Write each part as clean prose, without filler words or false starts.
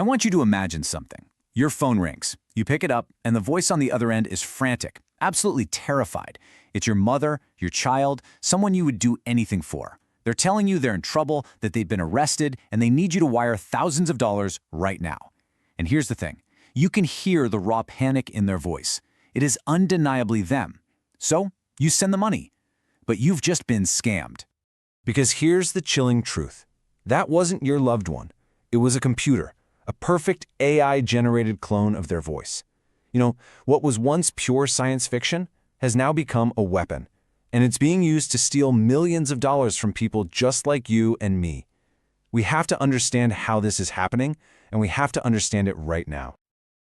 I want you to imagine something. Your phone rings. You pick it up, and the voice on the other end is frantic, absolutely terrified. It's your mother, your child, someone you would do anything for. They're telling you they're in trouble, that they've been arrested, and they need you to wire thousands of dollars right now. And here's the thing. You can hear the raw panic in their voice. It is undeniably them. So, you send the money. But you've just been scammed. Because here's the chilling truth. That wasn't your loved one. It was a computer, a perfect AI-generated clone of their voice. What was once pure science fiction has now become a weapon, and it's being used to steal millions of dollars from people just like you and me. We have to understand how this is happening, and we have to understand it right now.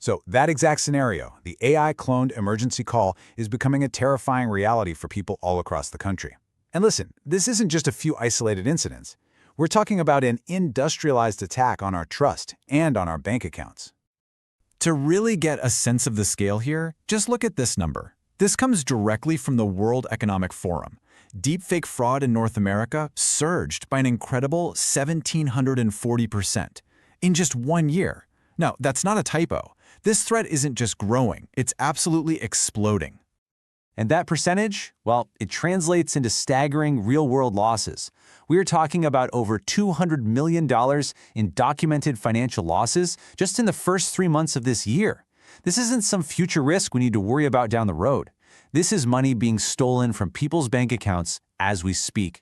So that exact scenario, the AI-cloned emergency call, is becoming a terrifying reality for people all across the country. And listen, this isn't just a few isolated incidents. We're talking about an industrialized attack on our trust and on our bank accounts. To really get a sense of the scale here, just look at this number. This comes directly from the World Economic Forum. Deepfake fraud in North America surged by an incredible 1,740% in just 1 year. No, that's not a typo. This threat isn't just growing, it's absolutely exploding. And that percentage, well, it translates into staggering real-world losses. We are talking about over $200 million in documented financial losses just in the first 3 months of this year. This isn't some future risk we need to worry about down the road. This is money being stolen from people's bank accounts as we speak.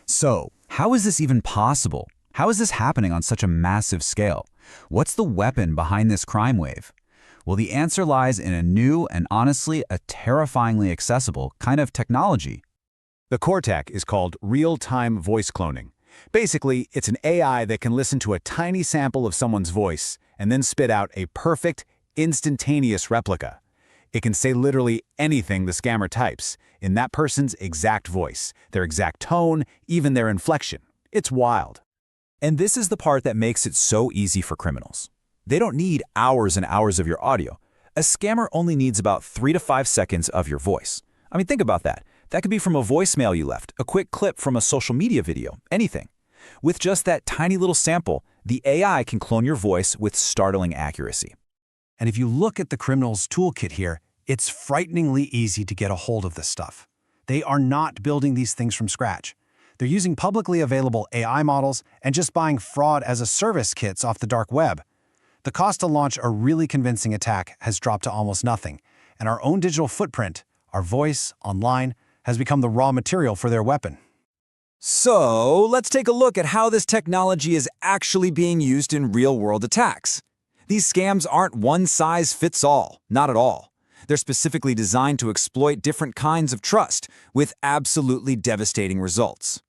So, how is this even possible? How is this happening on such a massive scale? What's the weapon behind this crime wave? Well, the answer lies in a new and honestly a terrifyingly accessible kind of technology. The core tech is called real-time voice cloning. Basically, it's an AI that can listen to a tiny sample of someone's voice and then spit out a perfect, instantaneous replica. It can say literally anything the scammer types in that person's exact voice, their exact tone, even their inflection. It's wild. And this is the part that makes it so easy for criminals. They don't need hours and hours of your audio. A scammer only needs about 3 to 5 seconds of your voice. I mean, think about that. That could be from a voicemail you left, a quick clip from a social media video, anything. With just that tiny little sample, the AI can clone your voice with startling accuracy. And if you look at the criminal's toolkit here, it's frighteningly easy to get a hold of this stuff. They are not building these things from scratch. They're using publicly available AI models and just buying fraud-as-a-service kits off the dark web. The cost to launch a really convincing attack has dropped to almost nothing, and our own digital footprint, our voice, online, has become the raw material for their weapon. So, let's take a look at how this technology is actually being used in real-world attacks. These scams aren't one-size-fits-all, not at all. They're specifically designed to exploit different kinds of trust, with absolutely devastating results.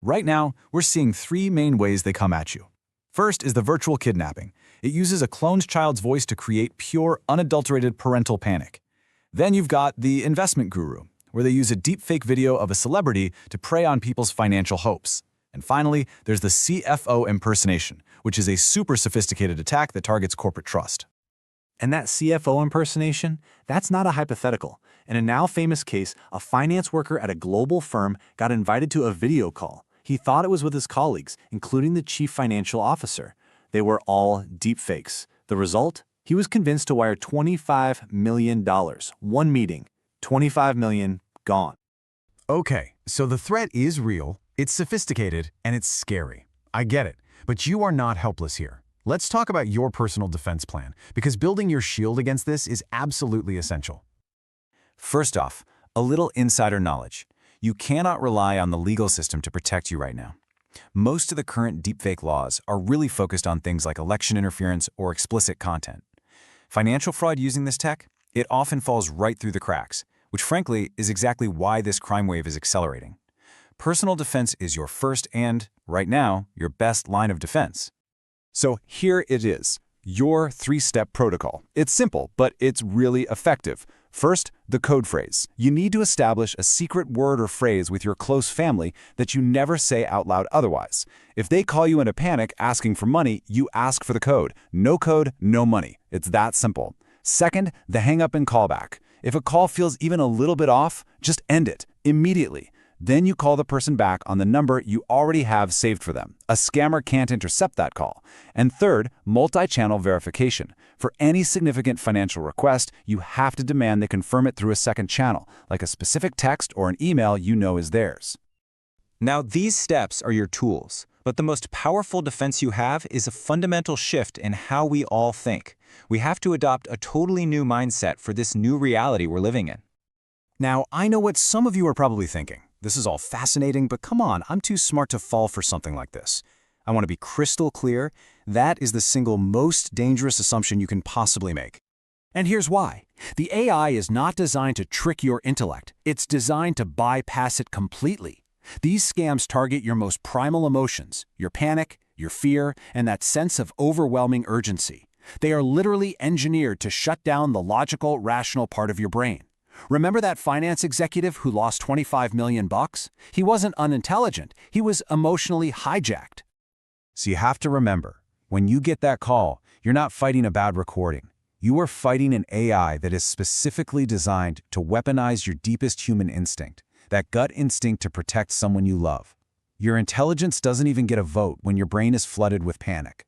Right now, we're seeing 3 main ways they come at you. First is the virtual kidnapping. It uses a cloned child's voice to create pure, unadulterated parental panic. Then you've got the investment guru, where they use a deepfake video of a celebrity to prey on people's financial hopes. And finally, there's the CFO impersonation, which is a super sophisticated attack that targets corporate trust. And that CFO impersonation, that's not a hypothetical. In a now famous case, a finance worker at a global firm got invited to a video call. He thought it was with his colleagues, including the chief financial officer. They were all deepfakes. The result? He was convinced to wire $25 million. One meeting. $25 million gone. Okay, so the threat is real, it's sophisticated, and it's scary. I get it, but you are not helpless here. Let's talk about your personal defense plan, because building your shield against this is absolutely essential. First off, a little insider knowledge. You cannot rely on the legal system to protect you right now. Most of the current deepfake laws are really focused on things like election interference or explicit content. Financial fraud using this tech, it often falls right through the cracks, which frankly is exactly why this crime wave is accelerating. Personal defense is your first and, right now, your best line of defense. So here it is, your 3-step protocol. It's simple, but it's really effective. First, the code phrase. You need to establish a secret word or phrase with your close family that you never say out loud otherwise. If they call you in a panic asking for money, you ask for the code. No code, no money. It's that simple. Second, the hang up and callback. If a call feels even a little bit off, just end it immediately. Then you call the person back on the number you already have saved for them. A scammer can't intercept that call. And third, multi-channel verification. For any significant financial request, you have to demand they confirm it through a second channel, like a specific text or an email you know is theirs. Now, these steps are your tools, but the most powerful defense you have is a fundamental shift in how we all think. We have to adopt a totally new mindset for this new reality we're living in. Now, I know what some of you are probably thinking. This is all fascinating, but come on, I'm too smart to fall for something like this. I want to be crystal clear. That is the single most dangerous assumption you can possibly make. And here's why. The AI is not designed to trick your intellect. It's designed to bypass it completely. These scams target your most primal emotions, your panic, your fear, and that sense of overwhelming urgency. They are literally engineered to shut down the logical, rational part of your brain. Remember that finance executive who lost $25 million? He wasn't unintelligent. He was emotionally hijacked. So you have to remember, when you get that call, you're not fighting a bad recording. You are fighting an AI that is specifically designed to weaponize your deepest human instinct, that gut instinct to protect someone you love. Your intelligence doesn't even get a vote when your brain is flooded with panic.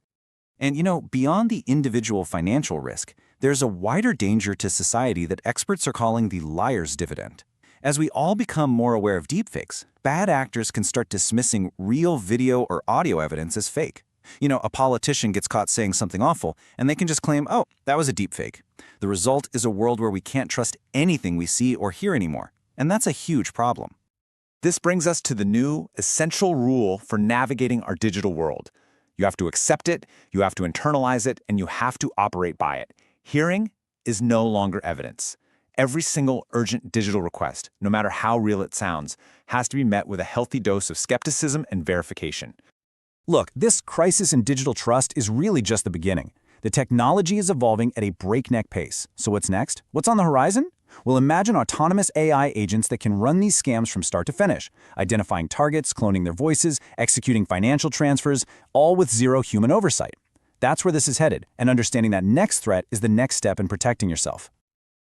And beyond the individual financial risk, there's a wider danger to society that experts are calling the liar's dividend. As we all become more aware of deepfakes, bad actors can start dismissing real video or audio evidence as fake. A politician gets caught saying something awful, and they can just claim, oh, that was a deepfake. The result is a world where we can't trust anything we see or hear anymore, and that's a huge problem. This brings us to the new, essential rule for navigating our digital world. You have to accept it, you have to internalize it, and you have to operate by it. Hearing is no longer evidence. Every single urgent digital request, no matter how real it sounds, has to be met with a healthy dose of skepticism and verification. Look, this crisis in digital trust is really just the beginning. The technology is evolving at a breakneck pace. So what's next? What's on the horizon? Well, imagine autonomous AI agents that can run these scams from start to finish, identifying targets, cloning their voices, executing financial transfers, all with zero human oversight. That's where this is headed, and understanding that next threat is the next step in protecting yourself.